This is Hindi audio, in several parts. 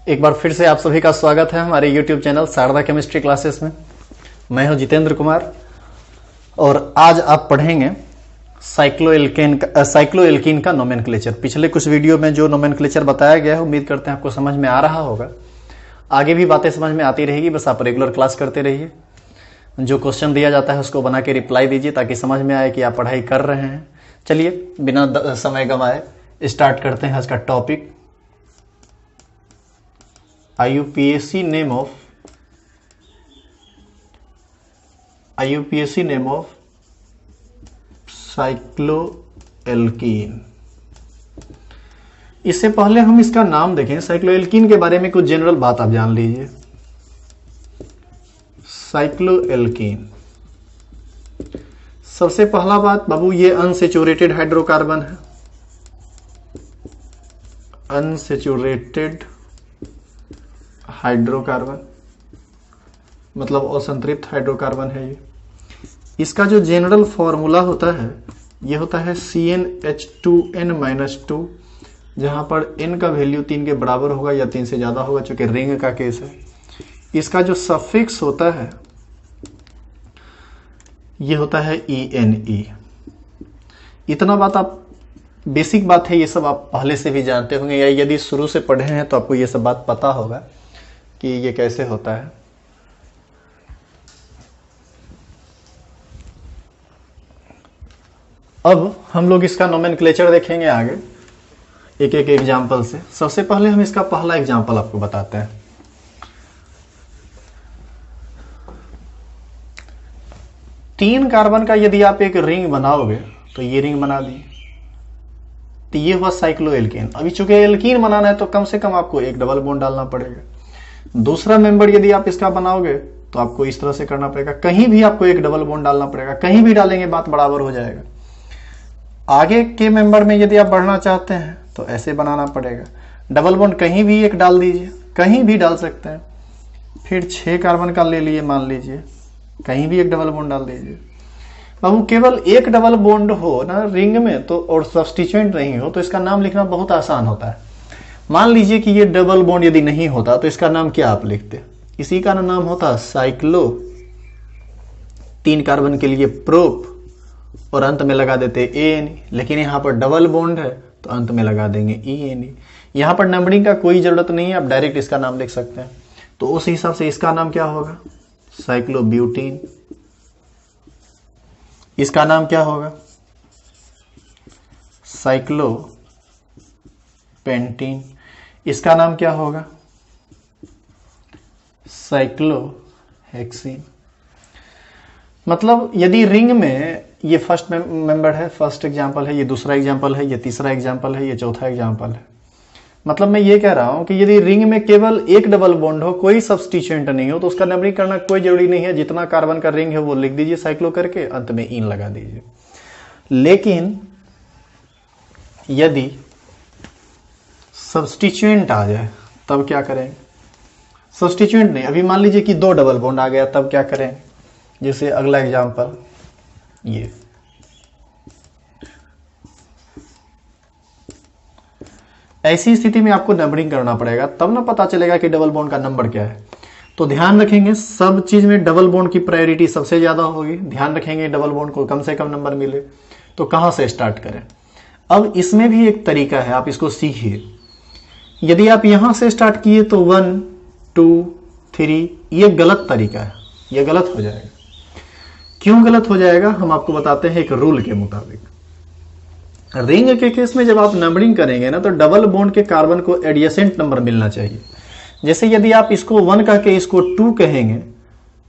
एक बार फिर से आप सभी का स्वागत है हमारे YouTube channel Sharda chemistry classes में। मैं हूं जितेंद्र कुमार और आज आप पढ़ेंगे साइक्लोएल्कीन का नोमेनक्लेचर। पिछले कुछ वीडियो में जो नोमेनक्लेचर बताया गया है उम्मीद करते हैं आपको समझ में आ रहा होगा। आगे भी बातें समझ में आती रहेगी, बस आप रेगुलर क्लास करते रहिए। जो क्वेश्चन दिया जाता है उसको बना के रिप्लाई दीजिए ताकि समझ में आए कि आप पढ़ाई कर रहे हैं। चलिए बिना समय गंवाए स्टार्ट करते हैं आज का topic. IUPAC name of cycloalkene. इससे पहले हम इसका नाम देखें। साइक्लोएल्कीन के बारे में कुछ जनरल बात आप जान लीजिए। साइक्लोएल्कीन, सबसे पहला बात बाबू, ये अनसेचुरेटेड हाइड्रोकार्बन है। अनसेचुरेटेड हाइड्रोकार्बन मतलब असंतृप्त हाइड्रोकार्बन है ये। इसका जो जनरल फॉर्मूला होता है ये होता है CnH2n-2, जहां पर n का वैल्यू 3 के बराबर होगा या 3 से ज्यादा होगा, चूंकि रिंग का केस है। इसका जो सफिक्स होता है ये होता है ENE। इतना बात आप, बेसिक बात है, ये सब आप पहले से भी जानते होंगे या यदि शुरू से पढ़े हैं तो आपको ये सब बात पता होगा कि ये कैसे होता है। अब हम लोग इसका नोमेनक्लेचर देखेंगे आगे एक एक एग्जाम्पल से। सबसे पहले हम इसका पहला एग्जाम्पल आपको बताते हैं। तीन कार्बन का यदि आप एक रिंग बनाओगे तो ये रिंग बना दी, तो ये हुआ साइक्लोएल्कीन। अभी चूंकि एल्कीन बनाना है तो कम से कम आपको एक डबल बॉन्ड डालना पड़ेगा। दूसरा मेंबर यदि आप इसका बनाओगे तो आपको इस तरह से करना पड़ेगा, कहीं भी आपको एक डबल बॉन्ड डालना पड़ेगा। कहीं भी डालेंगे बात बराबर हो जाएगा। आगे के मेंबर में यदि आप बढ़ना चाहते हैं तो ऐसे बनाना पड़ेगा। डबल बॉन्ड कहीं भी एक डाल दीजिए, कहीं भी डाल सकते हैं। फिर 6 कार्बन का ले लिए, मान लीजिए, कहीं भी एक डबल बॉन्ड डाल दीजिए। बाबू केवल एक डबल बॉन्ड हो ना रिंग में तो, और सब्स्टिट्यूएंट नहीं हो, तो इसका नाम लिखना बहुत आसान होता है। मान लीजिए कि ये डबल बॉन्ड यदि नहीं होता तो इसका नाम क्या आप लिखते? इसी का नाम होता साइक्लो, 3 कार्बन के लिए प्रोप, और अंत में लगा देते ANE। लेकिन यहां पर डबल बॉन्ड है तो अंत में लगा देंगे ENE। यहां पर नंबरिंग का कोई जरूरत नहीं है, आप डायरेक्ट इसका नाम लिख सकते हैं। तो उस हिसाब से इसका नाम क्या होगा? साइक्लोब्यूटीन। इसका नाम क्या होगा? साइक्लोपेंटीन। इसका नाम क्या होगा? साइक्लोहेक्सीन। मतलब यदि रिंग में ये फर्स्ट मेंबर है, फर्स्ट एग्जांपल है, ये दूसरा एग्जांपल है, ये तीसरा एग्जांपल है, ये चौथा एग्जांपल है। मतलब मैं ये कह रहा हूं कि यदि रिंग में केवल एक डबल बॉन्ड हो, कोई सब्स्टिट्यूएंट नहीं हो, तो उसका नंबरिंग करना कोई जरूरी नहीं है। जितना कार्बन का रिंग है वो लिख दीजिए साइक्लो करके, अंत में इन लगा दीजिए। लेकिन यदि सब्स्टिट्यूएंट आ जाए तब क्या करेंगे? सब्स्टिट्यूएंट नहीं, अभी मान लीजिए कि 2 डबल बॉन्ड आ गया, तब क्या करें? जैसे अगला एग्जांपल ये, ऐसी स्थिति में आपको नंबरिंग करना पड़ेगा, तब ना पता चलेगा कि डबल बॉन्ड का नंबर क्या है। तो ध्यान रखेंगे सब चीज में डबल बॉन्ड की प्रायोरिटी सबसे ज्यादा होगी। ध्यान रखेंगे डबल बॉन्ड को कम से कम नंबर मिले। तो कहां से स्टार्ट करें? अब इसमें भी एक तरीका है, आप इसको सीखिए। यदि आप यहां से स्टार्ट किए तो 1 2 3, ये गलत तरीका है, ये गलत हो जाएगा। क्यों गलत हो जाएगा हम आपको बताते हैं। एक रूल के मुताबिक रिंग के केस में जब आप नंबरिंग करेंगे ना तो डबल बॉन्ड के कार्बन को एडजेसेंट नंबर मिलना चाहिए। जैसे यदि आप इसको 1 कह के इसको 2 कहेंगे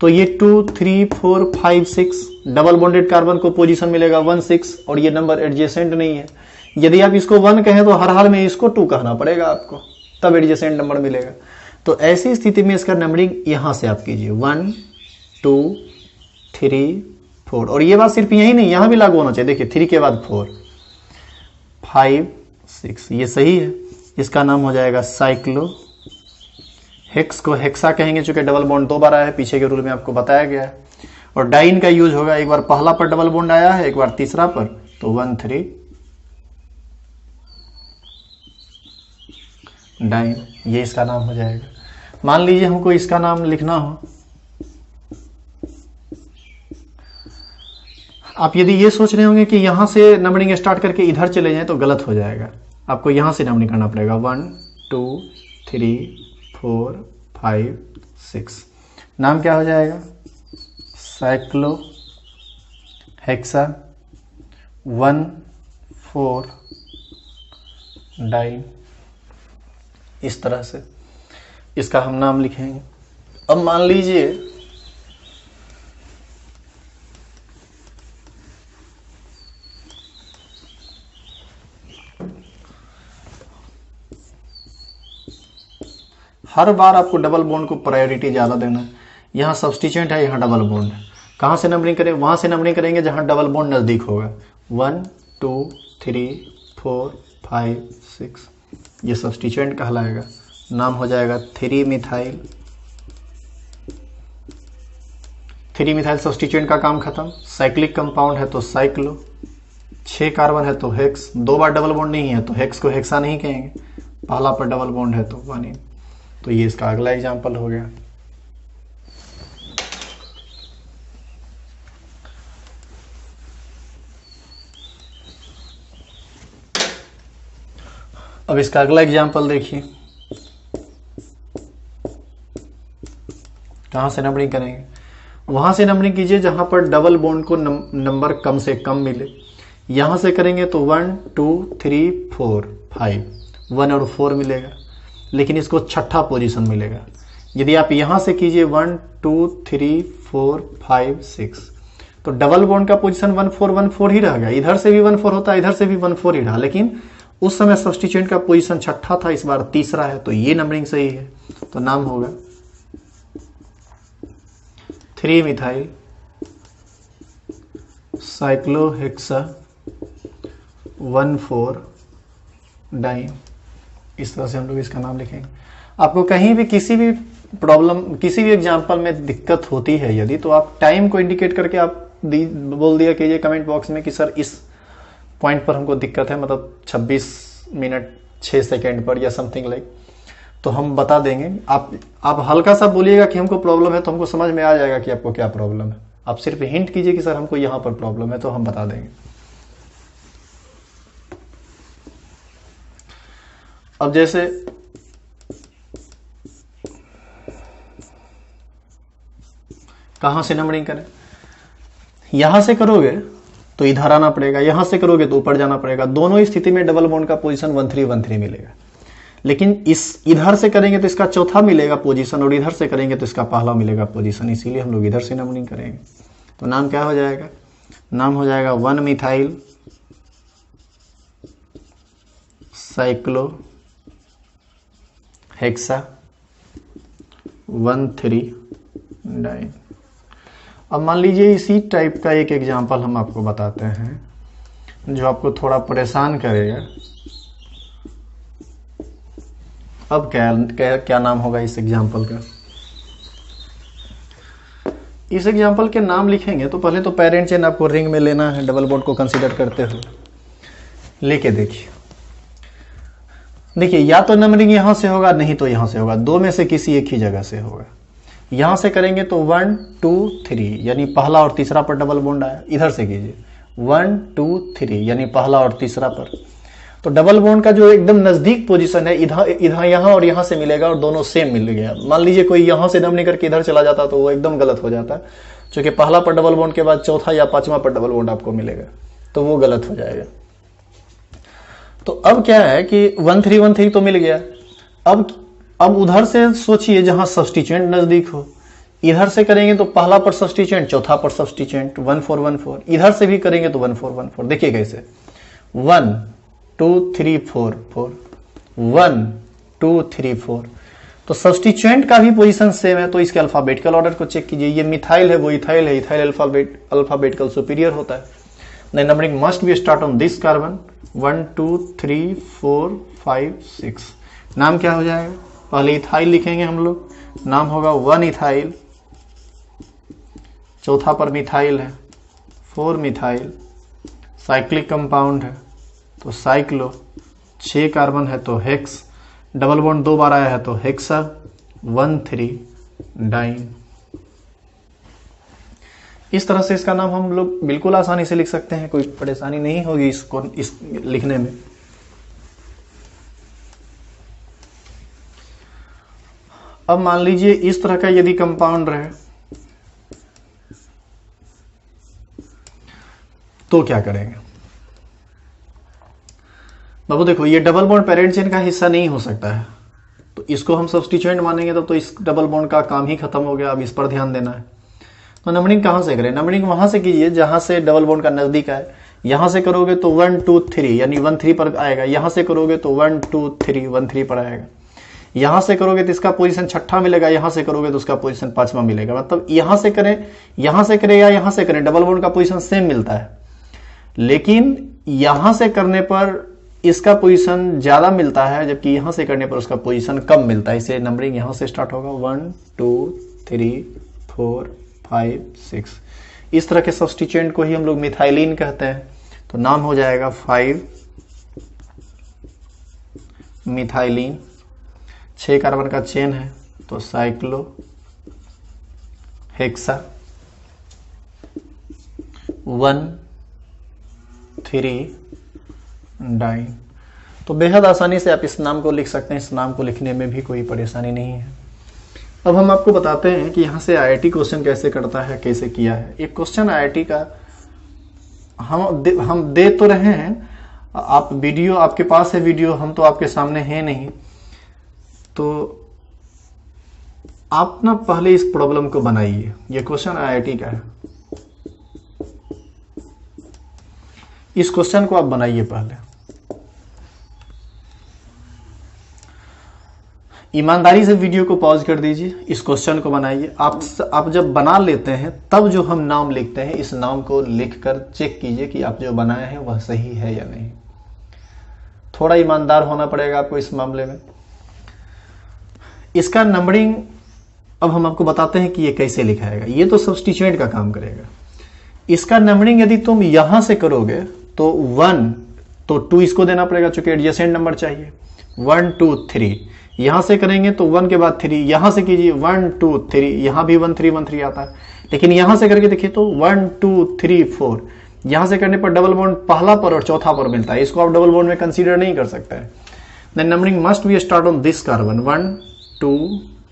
तो ये 2 3 4 5 6 डबल बॉन्डेड कार्बन को पोजीशन मिलेगा 1 6, और ये नंबर एडजेसेंट नहीं है। यदि आप इसको 1 कहें तो हर हाल में इसको 2 कहना पड़ेगा आपको, तब एडजेसेंट नंबर मिलेगा। तो ऐसी स्थिति में इसका नंबरिंग यहां से आप कीजिए 1 2 3 4, और ये बात सिर्फ यही नहीं, यहां भी लागू होना चाहिए। देखिए 3 के बाद 4 5 6, ये सही है। इसका नाम हो जाएगा साइक्लो। हेक्स को हेक्सा कहेंगे, चूंकि डबल बॉन्ड 2 बार आया है, पीछे के रूल में आपको बताया गया है। और डाइन का यूज होगा, एक बार पहला पर डबल बॉन्ड आया है, एक बार तीसरा पर, तो 1 3 डाइन, ये इसका नाम हो जाएगा। मान लीजिए हमको इसका नाम लिखना हो, आप यदि ये सोच रहे होंगे कि यहां से नंबरिंग स्टार्ट करके इधर चले जाएं तो गलत हो जाएगा, आपको यहां से नंबरिंग करना पड़ेगा 1 2 3 4 5 6। नाम क्या हो जाएगा? साइक्लो हेक्सा 1,4 डाइन, इस तरह से इसका हम नाम लिखेंगे। अब मान लीजिए हर बार आपको डबल बॉन्ड को प्रायोरिटी ज़्यादा देना है। यहाँ सब्स्टिट्यूएंट है, यहाँ डबल बॉन्ड है, कहाँ से नंबरिंग करें? वहाँ से नंबरिंग करेंगे जहाँ डबल बॉन्ड नज़दीक होगा। 1 2 3 4 5 6, ये सब्स्टिट्यूएंट कहलाएगा। नाम हो जाएगा 3 मिथाइल। 3 मिथाइल सब्स्टिट्यूएंट का काम खत्म। साइक्लिक कंपाउंड है तो साइक्लो, 6 कार्बन है तो हेक्स, 2 बार डबल बॉन्ड नहीं है तो हेक्स को हेक्सा नहीं कहेंगे, पहला पर डबल बॉन्ड है तो वानिन। तो ये इसका अगला एग्जाम्पल हो गया। अब इसका अगला एग्जाम्पल देखिए, कहां से नंबरिंग करेंगे? वहां से नंबरिंग कीजिए जहां पर डबल बॉन्ड को नंबर कम से कम मिले। यहां से करेंगे तो 1 2 3 4 5, 1 और 4 मिलेगा, लेकिन इसको छठा पोजीशन मिलेगा। यदि आप यहां से कीजिए 1 2 3 4 5 6, तो डबल बॉन्ड का पोजीशन 1 4 1 4 ही रहेगा। इधर से भी 1 4 होता है, इधर से भी 1 4 ही रहा, लेकिन उस समय सब्स्टिट्यूएंट का पोजीशन छठा था, इस बार तीसरा है, तो ये नंबरिंग सही है। तो नाम होगा 3 मिथाइल साइक्लोहेक्सा 1,4 डाइन। इस तरह से हम लोग इसका नाम लिखेंगे। आपको कहीं भी किसी भी प्रॉब्लम, किसी भी एग्जाम्पल में दिक्कत होती है यदि, तो आप टाइम को इंडिकेट करके आप बोल दिया कीजिए कमेंट बॉक्स में कि सर इस पॉइंट पर हमको दिक्कत है, मतलब 26 मिनट 6 सेकेंड पर या समथिंग लाइक, तो हम बता देंगे। आप हल्का सा बोलिएगा कि हमको प्रॉब्लम है, तो हमको समझ में आ जाएगा कि आपको क्या प्रॉब्लम है। आप सिर्फ हिंट कीजिए कि सर हमको यहां पर प्रॉब्लम है, तो हम बता देंगे। अब जैसे कहां से नंबरिंग करें? यहां से करोगे तो इधर आना पड़ेगा, यहां से करोगे तो ऊपर जाना पड़ेगा। दोनों स्थिति में डबल बॉन्ड का पोजीशन 1 3 1 3 मिलेगा, लेकिन इस इधर से करेंगे तो इसका चौथा मिलेगा पोजीशन, और इधर से करेंगे तो इसका पहला मिलेगा पोजीशन, इसीलिए हम लोग इधर से नंबरिंग करेंगे। तो नाम क्या हो जाएगा? नाम हो जाएगा 1 मिथाइल साइक्लो हेक्सा 1,3 डाइन। अब मान लीजिए इसी टाइप का एक एग्जाम्पल हम आपको बताते हैं जो आपको थोड़ा परेशान करेगा। अब क्या नाम होगा इस एग्जाम्पल का? इस एग्जाम्पल के नाम लिखेंगे तो पहले तो पेरेंट चेन आपको रिंग में लेना है, डबल बॉन्ड को कंसीडर करते हुए। लेके देखिए या तो नंबरिंग यहां से होगा, नहीं तो यहां से होगा, दो में से किसी एक ही जगह से होगा। यहां से करेंगे तो 1 2 3 यानी पहला और तीसरा पर डबल बॉन्ड आया। इधर से कीजिए 1 2 3 यानी पहला और तीसरा पर, तो डबल बॉन्ड का जो एकदम नजदीक पोजीशन है इधर यहां और यहां से मिलेगा, और दोनों सेम मिल गया। मान लीजिए कोई यहां से नंबरिंग करके इधर चला जाता तो वो एकदम गलत हो जाता, क्योंकि पहला पर डबल बॉन्ड के बाद चौथा या पांचवा पर डबल बॉन्ड आपको मिलेगा, तो वो गलत हो जाएगा। तो अब क्या है कि 1 3 1 3 तो मिल गया। अब उधर से सोचिए जहां सब्स्टिट्यूएंट नजदीक हो। इधर से करेंगे तो पहला पर सब्स्टिट्यूएंट, चौथा पर सब्स्टिट्यूएंट 1 4 1 4। इधर से भी करेंगे तो 1 4 1 4। देखिए कैसे 1 2 3 4 4 1 2 3 4। तो सब्स्टिट्यूएंट का भी पोजीशन सेम है, तो इसके अल्फाबेटिकल ऑर्डर को चेक कीजिए। ये मिथाइल है, वो इथाइल है, इथाइल अल्फाबेटिकल सुपीरियर होता है। The numbering must be start on this carbon 1 2 3 4 5 6। नाम क्या हो जाएगा? पहले इथाइल लिखेंगे हम लोग, नाम होगा 1 इथाइल, चौथा पर मिथाइल है 4 मिथाइल, साइक्लिक कंपाउंड है तो साइक्लो, 6 कार्बन है तो हेक्स, डबल बॉन्ड 2 बार आया है तो हेक्सा 1,3 डाइन। इस तरह से इसका नाम हम लोग बिल्कुल आसानी से लिख सकते हैं, कोई परेशानी नहीं होगी इसको इस लिखने में। अब मान लीजिए इस तरह का यदि कंपाउंड रहे तो क्या करेंगे बाबू? देखो ये डबल बॉन्ड पेरेंट चेन का हिस्सा नहीं हो सकता है, तो इसको हम सब्स्टिट्यूएंट मानेंगे तो इस डबल बॉन्ड का काम ही खत्म हो गया। अब इस पर ध्यान देना है। तो नंबरिंग कहां से करें? नंबरिंग वहां से कीजिए जहां से डबल बॉन्ड का नजदीक है। यहां से करोगे तो 1 2 3 यानी 1 3 पर आएगा। यहां से करोगे तो 1 2 3 1 3 पर आएगा। यहां से करोगे तो इसका पोजीशन छठा मिलेगा, यहां से करोगे तो उसका पोजीशन पांचवा मिलेगा। मतलब यहां से करें या यहां से करें, डबल बॉन्ड का पोजीशन सेम मिलता है, लेकिन यहां से करने पर इसका पोजीशन ज्यादा मिलता है, जबकि यहां से करने पर उसका पोजीशन कम मिलता है। इसलिए नंबरिंग यहां से स्टार्ट होगा 1 2 3 4 5 6। इस तरह के सब्स्टिट्यूएंट को ही हम लोग मिथाइलिन कहते हैं। तो नाम हो जाएगा 5 मिथाइलिन। 6 कार्बन का चेन है तो साइक्लो हेक्सा 1 3 डाइन। तो बेहद आसानी से आप इस नाम को लिख सकते हैं। इस नाम को लिखने में भी कोई परेशानी नहीं है। अब हम आपको बताते हैं कि यहां से आईआईटी क्वेश्चन कैसे करता है, कैसे किया है। एक क्वेश्चन आईआईटी का हम दे तो रहे हैं, आप वीडियो आपके पास है, वीडियो हम तो आपके सामने है नहीं, तो आप ना पहले इस प्रॉब्लम को बनाइए। ये क्वेश्चन आईआईटी का है, इस क्वेश्चन को आप बनाइए पहले। ईमानदारी से वीडियो को पॉज कर दीजिए, इस क्वेश्चन को बनाइए। आप जब बना लेते हैं तब जो हम नाम लिखते हैं, इस नाम को लिखकर चेक कीजिए कि आप जो बनाए हैं वह सही है या नहीं। थोड़ा ईमानदार होना पड़ेगा आपको इस मामले में। इसका नंबरिंग अब हम आपको बताते हैं कि ये कैसे लिखाएगा। ये तो सब्स्टिट्यूएंट का काम करेगा। इसका नंबरिंग यदि तुम यहां से करोगे तो 1 तो 2 इसको देना पड़ेगा, चूंकि एडजेसेंट नंबर चाहिए। 1 2 3 यहां से करेंगे तो 1 के बाद 3, यहां से कीजिए 1 2 3, यहां भी 1 3 1 3 आता है। लेकिन यहां से करके देखिए तो 1 2 3 4, यहां से करने पर डबल बॉन्ड पहला पर और चौथा पर मिलता है। इसको आप डबल बॉन्ड में कंसीडर नहीं कर सकते हैं। Then numbering must be start on this carbon 1 2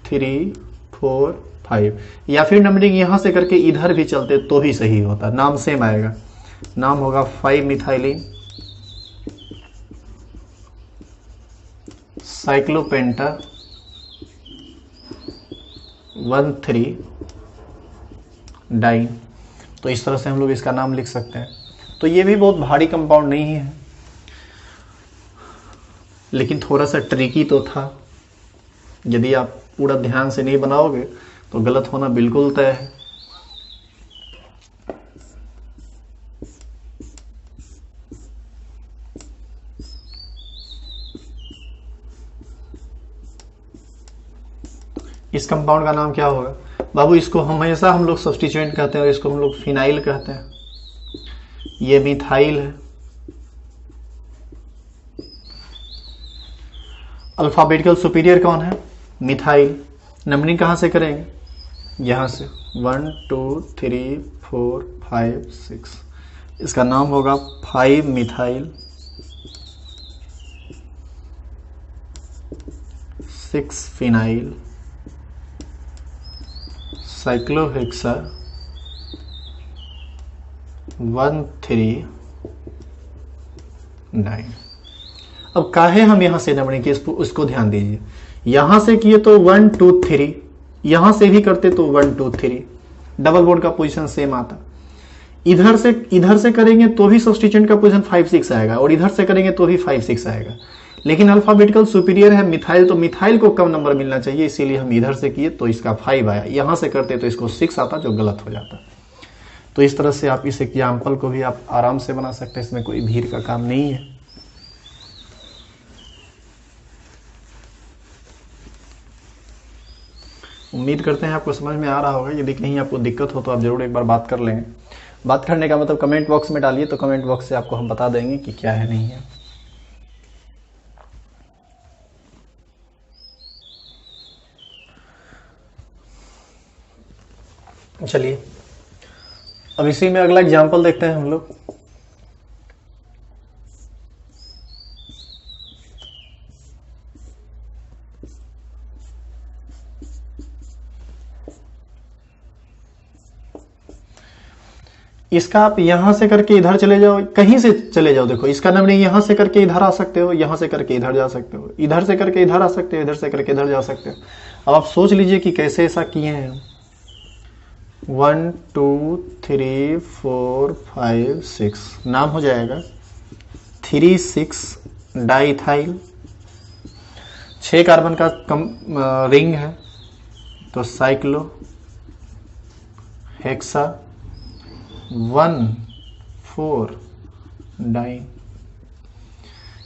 3 4 5, या फिर नंबरिंग यहां से करके इधर भी चलते तो ही सही होता। नाम सेम आएगा, नाम होगा 5 मिथाइलिन साइक्लोपेंटा 1 3 डाइन। तो इस तरह से हम लोग इसका नाम लिख सकते हैं। तो ये भी बहुत भारी कंपाउंड नहीं है, लेकिन थोड़ा सा ट्रिकी तो था। यदि आप पूरा ध्यान से नहीं बनाओगे तो गलत होना बिल्कुल तय है। इस कंपाउंड का नाम क्या होगा बाबू? इसको हमेशा हम लोग सब्स्टिट्यूएंट कहते हैं और इसको हम लोग फिनाइल कहते हैं। ये मिथाइल है। अल्फाबेटिकल सुपीरियर कौन है? मिथाइल। नंबरिंग कहां से करेंगे? यहां से 1 2 3 4 5 6। इसका नाम होगा 5 मिथाइल 6 फिनाइल साइक्लोहेक्सा 1 3 9। अब काहे हम यहां से नंबरिंग किए उसको ध्यान दीजिए। यहां से किए तो 1 2 3, यहां से भी करते तो 1 2 3, डबल बॉन्ड का पोजीशन सेम आता। इधर से करेंगे तो भी सब्स्टिट्यूएंट का पोजीशन 5 6 आएगा, और इधर से करेंगे तो भी 5 6 आएगा। लेकिन अल्फाबेटिकल सुपीरियर है मिथाइल, तो मिथाइल को कम नंबर मिलना चाहिए, इसीलिए हम इधर से किए तो इसका 5 आया। यहां से करते तो इसको 6 आता, जो गलत हो जाता। तो इस तरह से आप इस एग्जाम्पल को भी आप आराम से बना सकते हैं, इसमें कोई भीड़ का काम नहीं है। उम्मीद करते हैं आपको समझ में आ रहा होगा। यदि कहीं आपको दिक्कत हो तो आप जरूर एक बार बात कर लेंगे। बात करने का मतलब कमेंट बॉक्स में डालिए, तो कमेंट बॉक्स से आपको हम बता देंगे कि क्या है नहीं है। चलिए अब इसी में अगला एग्जाम्पल देखते हैं हम लोग। इसका आप यहां से करके इधर चले जाओ, कहीं से चले जाओ। देखो इसका नंबरिंग यहां से करके इधर आ सकते हो, यहां से करके इधर जा सकते हो, इधर से करके इधर आ सकते हो, इधर से करके इधर जा सकते हो। अब आप सोच लीजिए कि कैसे ऐसा किए हैं। 1 2 3 4 5 6 नाम हो जाएगा 3,6 डाइथाइल। 6 कार्बन का रिंग है तो साइक्लो हेक्सा 1,4 डाइन।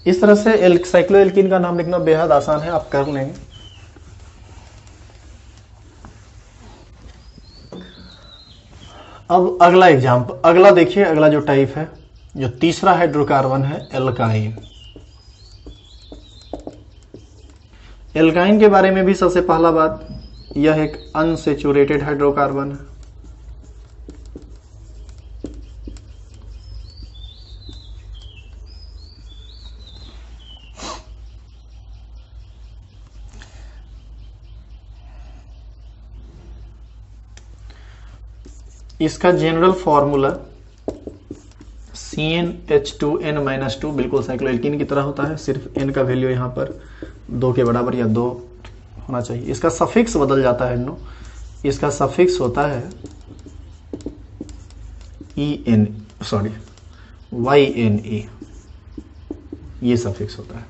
इस तरह से साइक्लोएल्कीन का नाम लिखना बेहद आसान है, आप कर लेंगे। अब अगला एग्जाम्पल, अगला देखिए, अगला जो टाइप है, जो तीसरा हाइड्रोकार्बन है एल्काइन। एल्काइन के बारे में भी सबसे पहला बात, यह एक अनसेचुरेटेड हाइड्रोकार्बन है। इसका जनरल फॉर्मूला CnH2n-2 बिल्कुल साइक्लोएल्कीन की तरह होता है, सिर्फ n का वैल्यू यहाँ पर 2 के बराबर या 2 होना चाहिए। इसका सफिक्स बदल जाता है नो, इसका सफिक्स होता है YNA, ये सफिक्स होता है।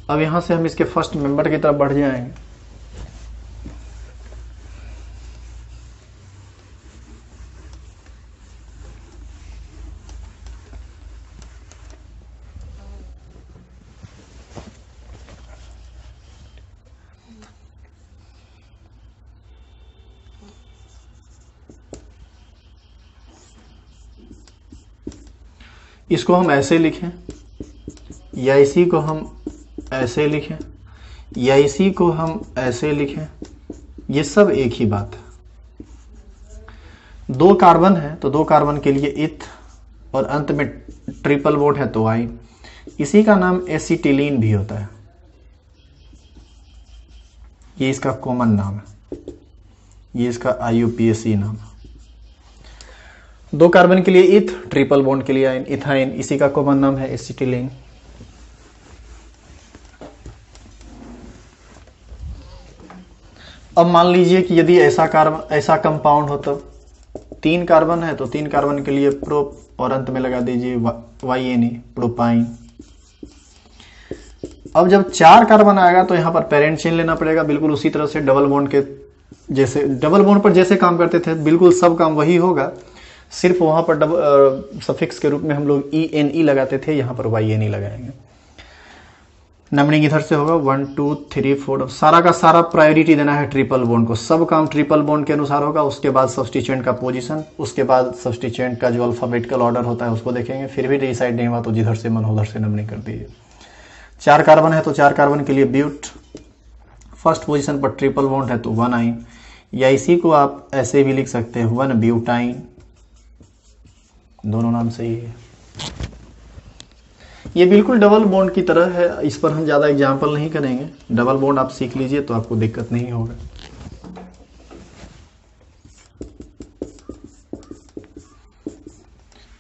अब यहां से हम इसके फर्स्ट मेंबर की तरफ बढ़ जाएंगे। इसको हम ऐसे लिखें या इसी को हम ऐसे लिखें या इसी को हम ऐसे लिखें, ये सब एक ही बात है। 2 कार्बन है तो 2 कार्बन के लिए इथ और अंत में ट्रिपल बॉन्ड है तो आइन। इसी का नाम एसिटिलीन भी होता है, ये इसका कॉमन नाम है, ये इसका IUPAC नाम है। 2 कार्बन के लिए इथ, ट्रिपल बॉन्ड के लिए आइन, इथाइन, इसी का कॉमन नाम है एसिटिलीन। अब मान लीजिए कि यदि ऐसा कंपाउंड हो तो 3 कार्बन है तो 3 कार्बन के लिए प्रोप और अंत में लगा दीजिए YNA, प्रोपाइन। अब जब 4 कार्बन आएगा तो यहां पर पेरेंट चेन लेना पड़ेगा, बिल्कुल उसी तरह से डबल बॉन्ड के जैसे, डबल बॉन्ड पर जैसे काम करते थे बिल्कुल सब काम वही होगा, सिर्फ वहां पर सफिक्स के रूप में हम लोग ENE लगाते थे, यहां पर YNE लगाएंगे। नंबरिंग इधर से होगा 1 2 3 4। सारा का सारा प्रायोरिटी देना है ट्रिपल बॉन्ड को, सब काम ट्रिपल बॉन्ड के अनुसार होगा। उसके बाद सब्सटीट्यूएंट का पोजीशन, उसके बाद सब्सटीट्यूएंट का जो अल्फाबेटिकल ऑर्डर होता है उसको देखेंगे। फिर भी डिसाइड नहीं हुआ तो जिधर से मन उधर से नंबरिंग कर दीजिए। 4 कार्बन है तो 4 कार्बन के लिए ब्यूट, फर्स्ट पोजीशन पर ट्रिपल बॉन्ड है तो 1 आइन, या इसी को आप ऐसे भी लिख सकते हैं 1 ब्यूटाइन, दोनों नाम सही है। ये बिल्कुल डबल बॉन्ड की तरह है, इस पर हम ज्यादा एग्जांपल नहीं करेंगे। डबल बॉन्ड आप सीख लीजिए तो आपको दिक्कत नहीं होगा।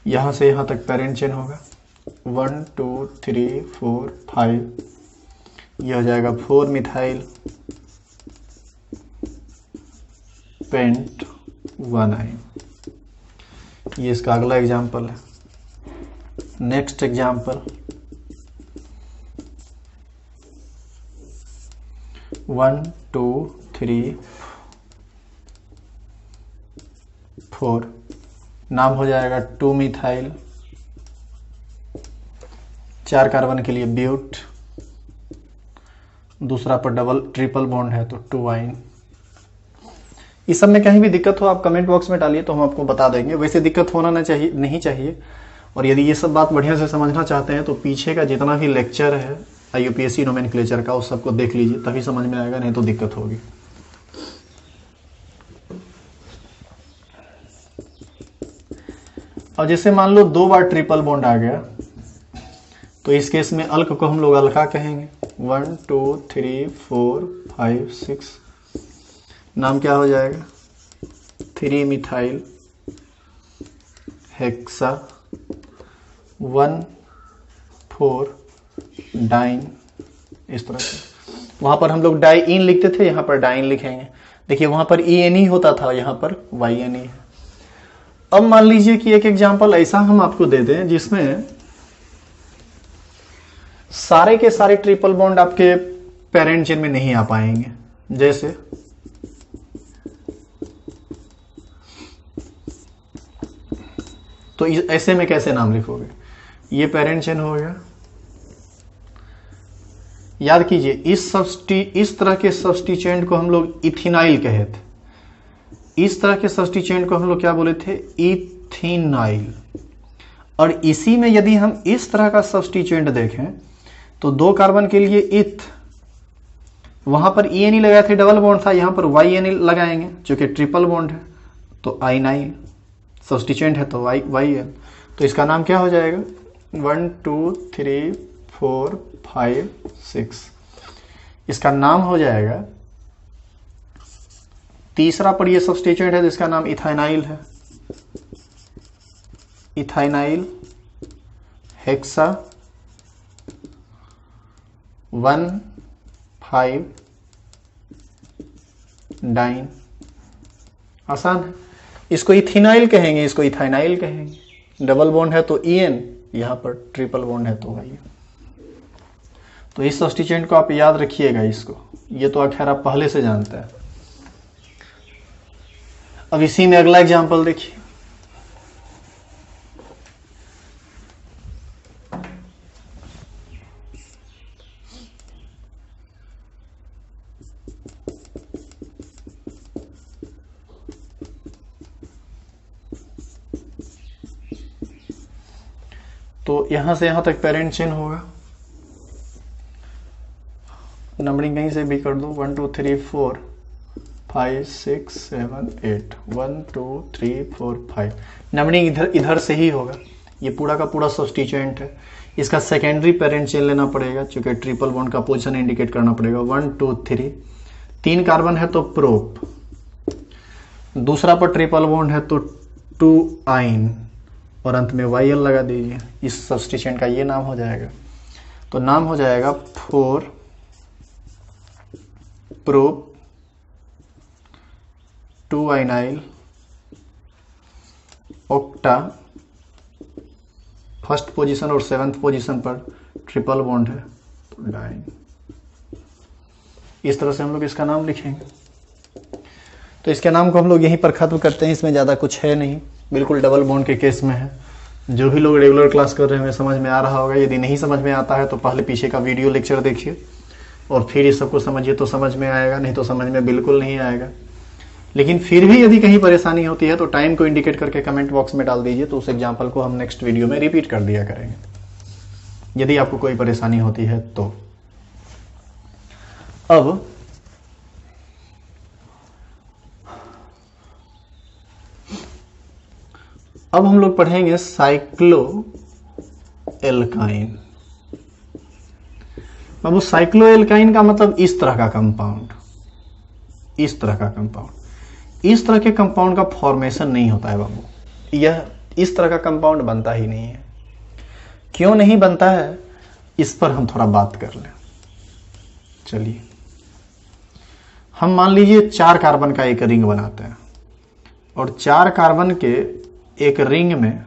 यहां से यहां तक पेरेंट चेन होगा 1 2 3 4 5, यह हो जाएगा 4 मिथाइल पेंट 1 आइन। ये इसका अगला एग्जाम्पल है। नेक्स्ट एग्जाम्पल 1 2 3 4, नाम हो जाएगा 2 मिथाइल, 4 कार्बन के लिए ब्यूट, दूसरा पर डबल ट्रिपल बॉन्ड है तो 2 आइन। इस सब में कहीं भी दिक्कत हो आप कमेंट बॉक्स में डालिए तो हम आपको बता देंगे। वैसे दिक्कत होना नहीं चाहिए। और यदि ये सब बात बढ़िया से समझना चाहते हैं तो पीछे का जितना भी लेक्चर है IUPAC नोमेनक्लेचर का, उस सबको देख लीजिए, तभी समझ में आएगा, नहीं तो दिक्कत होगी। और जैसे मान लो 2 बार ट्रिपल बॉन्ड आ गया तो इस केस में अल्क को हम लोग अल्का कहेंगे। 1 2 3 4 5 6, नाम क्या हो जाएगा? 3 मिथाइल हेक्सा 1 4 डाइन। इस तरह से वहां पर हम लोग डाइइन लिखते थे, यहां पर डाइन लिखेंगे। देखिए वहां पर EN ही होता था, यहां पर YN है। अब मान लीजिए कि एक एग्जांपल ऐसा हम आपको दे दें जिसमें सारे के सारे ट्रिपल बॉन्ड आपके पेरेंट चेन में नहीं आ पाएंगे। जैसे तो ऐसे में कैसे नाम लिखोगे? ये पेरेंट चेन हो गया। याद कीजिए इस तरह के सब्स्टिट्यूएंट को हम लोग इथिनाइल कहे थे। इस तरह के सब्स्टिट्यूएंट को हम लोग क्या बोले थे? इथिनाइल। और इसी में यदि हम इस तरह का सब्स्टिट्यूएंट देखें तो 2 कार्बन के लिए इथ, वहां पर EN लगाए थे, डबल बॉन्ड था, यहां पर YN लगाएंगे क्योंकि ट्रिपल बॉन्ड है, तो आइनाइल सब्स्टिट्यूएंट है तो YN। तो इसका नाम क्या हो जाएगा? 1 2 3 4 5 6। इसका नाम हो जाएगा, तीसरा पर ये सब्स्टिट्यूएंट है जिसका नाम इथाइनाइल है। Ethynyl hexa 1 5 diene. आसान है। इसको इथिनाइल कहेंगे, इसको इथाइनाइल कहेंगे। डबल बॉन्ड है तो EN, यहां पर ट्रिपल बॉन्ड है तो YN। तो इस सब्स्टिट्यूएंट को आप याद रखिएगा। इसको ये तो खैर आप पहले से जानते हैं। अब इसी में अगला एग्जांपल देखिए। तो यहां से यहां तक पेरेंट चेन होगा। नंबरिंग कहीं से भी कर दो, 1 2 3 4 5 6 7 8, 1 2 3 4 5। नंबरिंग इधर से ही होगा। ये पूरा का पूरा सब्स्टिट्यूएंट है। इसका सेकेंडरी पेरेंट चेन लेना पड़ेगा क्योंकि ट्रिपल बॉन्ड का पोजीशन इंडिकेट करना पड़ेगा। 1 2 3, 3 कार्बन है तो प्रोप, दूसरा पर ट्रिपल बॉन्ड है तो 2 आइन, और अंत में YL लगा दीजिए। इस सब्स्टिट्यूएंट का ये नाम हो जाएगा। तो नाम हो जाएगा 4 प्रोप 2 आइनाइल ऑक्टा। फर्स्ट पोजीशन और 7th पोजीशन पर ट्रिपल बॉन्ड है तो डाइन। इस तरह से हम लोग इसका नाम लिखेंगे। तो इसके नाम को हम लोग यहीं पर खत्म करते हैं। इसमें ज़्यादा कुछ है नहीं, बिल्कुल डबल बॉन्ड के केस में है। जो भी लोग रेगुलर क्लास कर रहे हैं समझ में आ रहा होगा। यदि नहीं समझ में आता है तो पहले पीछे का वीडियो लेक्चर देखिए और फिर इस सबको समझिए तो समझ में आएगा, नहीं तो समझ में बिल्कुल नहीं आएगा। लेकिन फिर भी यदि कहीं परेशानी होती है तो टाइम को इंडिकेट करके कमेंट बॉक्स में डाल दीजिए, तो उस एग्जाम्पल को हम नेक्स्ट वीडियो में रिपीट कर दिया करेंगे यदि आपको कोई परेशानी होती है तो। अब हम लोग पढ़ेंगे साइक्लो एल्काइन। बाबू साइक्लो एल्काइन का मतलब इस तरह का कंपाउंड, इस तरह का कंपाउंड। इस तरह के कंपाउंड का फॉर्मेशन नहीं होता है बाबू। यह इस तरह का कंपाउंड बनता ही नहीं है। क्यों नहीं बनता है इस पर हम थोड़ा बात कर लें। चलिए, हम मान लीजिए 4 कार्बन का एक रिंग बनाते हैं और 4 कार्बन के एक रिंग में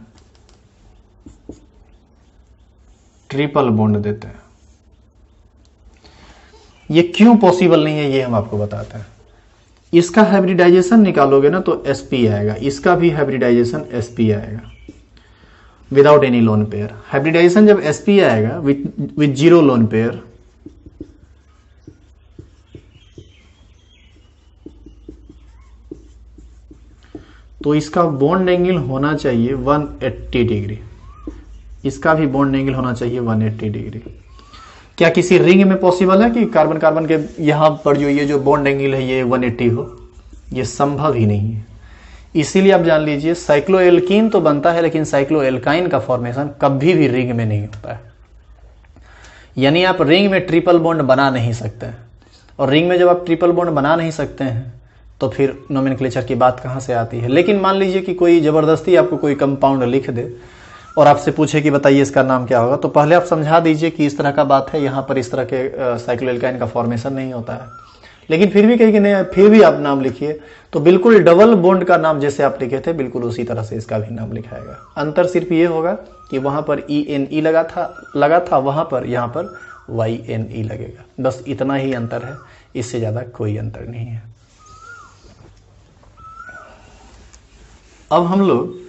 ट्रिपल बॉन्ड देते हैं। ये क्यों पॉसिबल नहीं है ये हम आपको बताते हैं। इसका हाइब्रिडाइजेशन निकालोगे ना तो sp आएगा, इसका भी हाइब्रिडाइजेशन sp आएगा without any lone pair. Hybridisation जब sp आएगा विथ 0 लोन पेयर, तो इसका बॉन्ड एंगल होना चाहिए 180 डिग्री। इसका भी बॉन्ड एंगल होना चाहिए 180 डिग्री। क्या किसी रिंग में पॉसिबल है कि कार्बन कार्बन के यहां पर जो ये जो बॉन्ड एंगल है ये 180 हो? ये संभव ही नहीं है। इसीलिए आप जान लीजिए साइक्लोएल्कीन तो बनता है लेकिन साइक्लोएल्काइन का फॉर्मेशन कभी भी रिंग में नहीं होता है। यानी आप रिंग में ट्रिपल बॉन्ड बना नहीं सकते हैं, और रिंग में जब आप ट्रिपल बॉन्ड बना नहीं सकते हैं तो फिर नोमेनक्लेचर की बात कहाँ से आती है। लेकिन मान लीजिए कि कोई जबरदस्ती आपको कोई कंपाउंड लिख दे और आपसे पूछे कि बताइए इसका नाम क्या होगा, तो पहले आप समझा दीजिए कि इस तरह का बात है, यहाँ पर इस तरह के साइक्लोएल्काइन का फॉर्मेशन नहीं होता है। लेकिन फिर भी कहीं कि नहीं, फिर भी आप नाम लिखिए तो बिल्कुल डबल बॉन्ड का नाम जैसे आप लिखे थे बिल्कुल उसी तरह से इसका भी नाम लिखाएगा। अंतर सिर्फ ये होगा कि वहां पर ENE लगा था, वहां पर यहाँ पर YNE लगेगा, बस इतना ही अंतर है, इससे ज्यादा कोई अंतर नहीं है। अब हम लोग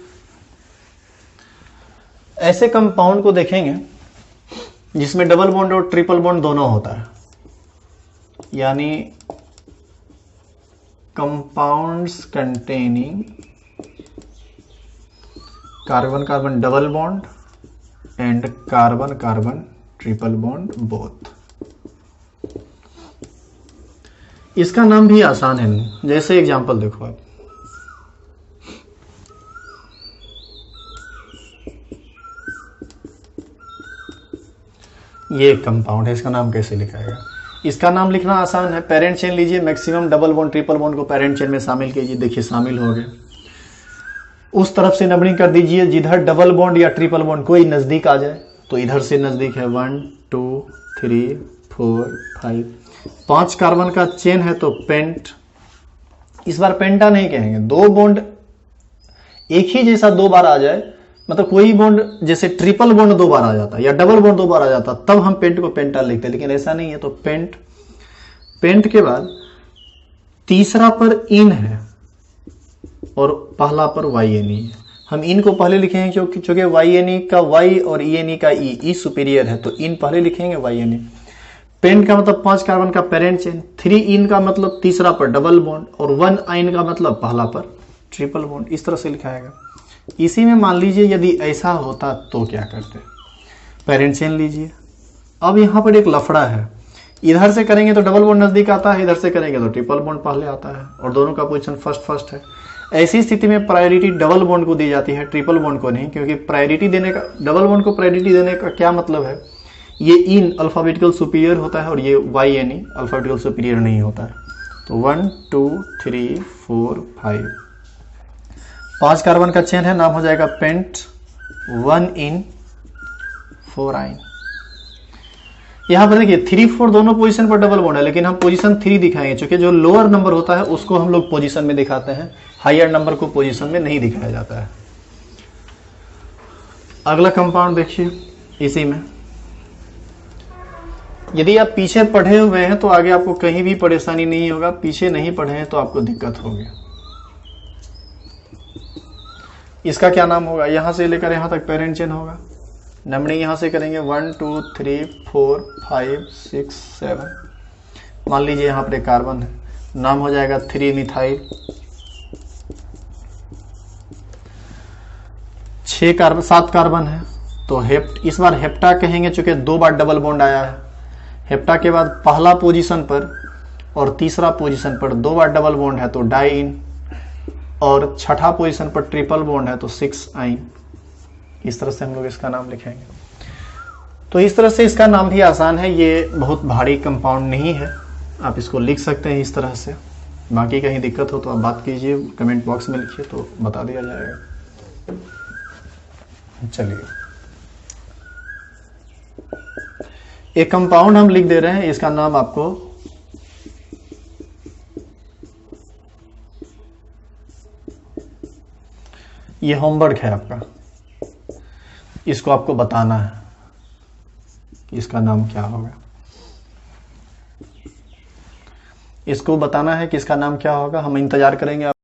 ऐसे कंपाउंड को देखेंगे जिसमें डबल बॉन्ड और ट्रिपल बॉन्ड दोनों होता है, यानी compounds containing carbon carbon double bond and carbon carbon triple bond both. इसका नाम भी आसान है, जैसे एग्जांपल देखो आप, ये एक कंपाउंड है, इसका नाम कैसे लिखाएगा? इसका नाम लिखना आसान है, पेरेंट चेन लीजिए, maximum double bond triple bond को पेरेंट चेन में शामिल कीजिए, देखिए शामिल हो गए। उस तरफ से नंबरिंग कर दीजिए जिधर डबल बॉन्ड या ट्रिपल बॉन्ड कोई नजदीक आ जाए, तो इधर से नजदीक है 1 2 3 4 5, 5 कार्बन का चेन है तो पेंट। इस बार पेंटा नहीं कहेंगे, दो बॉन्ड एक ही जैसा दो बार आ जाए, मतलब कोई बॉन्ड जैसे ट्रिपल बॉन्ड दो बार आ जाता या डबल बॉन्ड दो बार आ जाता तब हम पेंट को पेंटा लिखते हैं, लेकिन ऐसा नहीं है। तो पेंट के बाद तीसरा पर इन है और पहला पर YNE है। हम इन को पहले लिखेंगे क्योंकि YNE का Y और ENE का E सुपीरियर है, तो इन पहले लिखेंगे YNE। पेंट का मतलब 5 कार्बन का पेरेंट चेन, 3 इन का मतलब तीसरा पर डबल बॉन्ड और 1 आइन का मतलब पहला पर ट्रिपल बॉन्ड, इस तरह से लिखाएगा। इसी में मान लीजिए यदि ऐसा होता तो क्या करते, पेरेंट चेन लीजिए। अब यहां पर एक लफड़ा है, इधर से करेंगे तो डबल बॉन्ड नजदीक आता है, इधर से करेंगे तो ट्रिपल बॉन्ड पहले आता है, और दोनों का पोजीशन फर्स्ट है। ऐसी स्थिति में प्रायोरिटी डबल बॉन्ड को दी जाती है, ट्रिपल बॉन्ड को नहीं, क्योंकि प्रायोरिटी देने का, डबल बॉन्ड को प्रायोरिटी देने का क्या मतलब है, ये इन अल्फाबेटिकल सुपीरियर होता है और ये YNE अल्फाबेटिकल सुपीरियर नहीं होता है। तो 1 2 3 4 5, 5 कार्बन का चेन है, नाम हो जाएगा पेंट, 1 इन 4 आइन। यहां पर देखिए 3 4 दोनों पोजीशन पर डबल बॉन्ड है, लेकिन हम पोजीशन 3 दिखाएंगे, क्योंकि जो लोअर नंबर होता है उसको हम लोग पोजीशन में दिखाते हैं, हायर नंबर को पोजीशन में नहीं दिखाया जाता है। अगला कंपाउंड देखिए, इसी में यदि आप पीछे पढ़े हुए हैं तो आगे आपको कहीं भी परेशानी नहीं होगा, पीछे नहीं पढ़े हैं तो आपको दिक्कत होगी। इसका क्या नाम होगा, यहां से लेकर यहां तक पेरेंट चेन होगा, नंबरिंग यहां से करेंगे 1 2 3 4 5 6 7, मान लीजिए यहां पर एक कार्बन है, नाम हो जाएगा 3 मिथाइल, 7 कार्बन है तो इस बार हेप्टा कहेंगे, चूंकि 2 बार डबल बॉन्ड आया है। हेप्टा के बाद पहला पोजीशन पर और तीसरा पोजीशन पर 2 बार डबल बॉन्ड है तो डाइन, और छठा पोजीशन पर ट्रिपल बॉन्ड है तो 6 आइन। इस तरह से हम लोग इसका नाम लिखेंगे। तो इस तरह से इसका नाम भी आसान है, ये बहुत भारी कंपाउंड नहीं है, आप इसको लिख सकते हैं इस तरह से। बाकी कहीं दिक्कत हो तो आप बात कीजिए, कमेंट बॉक्स में लिखिए तो बता दिया जाएगा। चलिए, एक कंपाउंड हम लिख दे रहे हैं, इसका नाम आपको ये होमवर्क है आपका, इसको आपको बताना है इसका नाम क्या होगा, इसको बताना है कि इसका नाम क्या होगा। हम इंतजार करेंगे।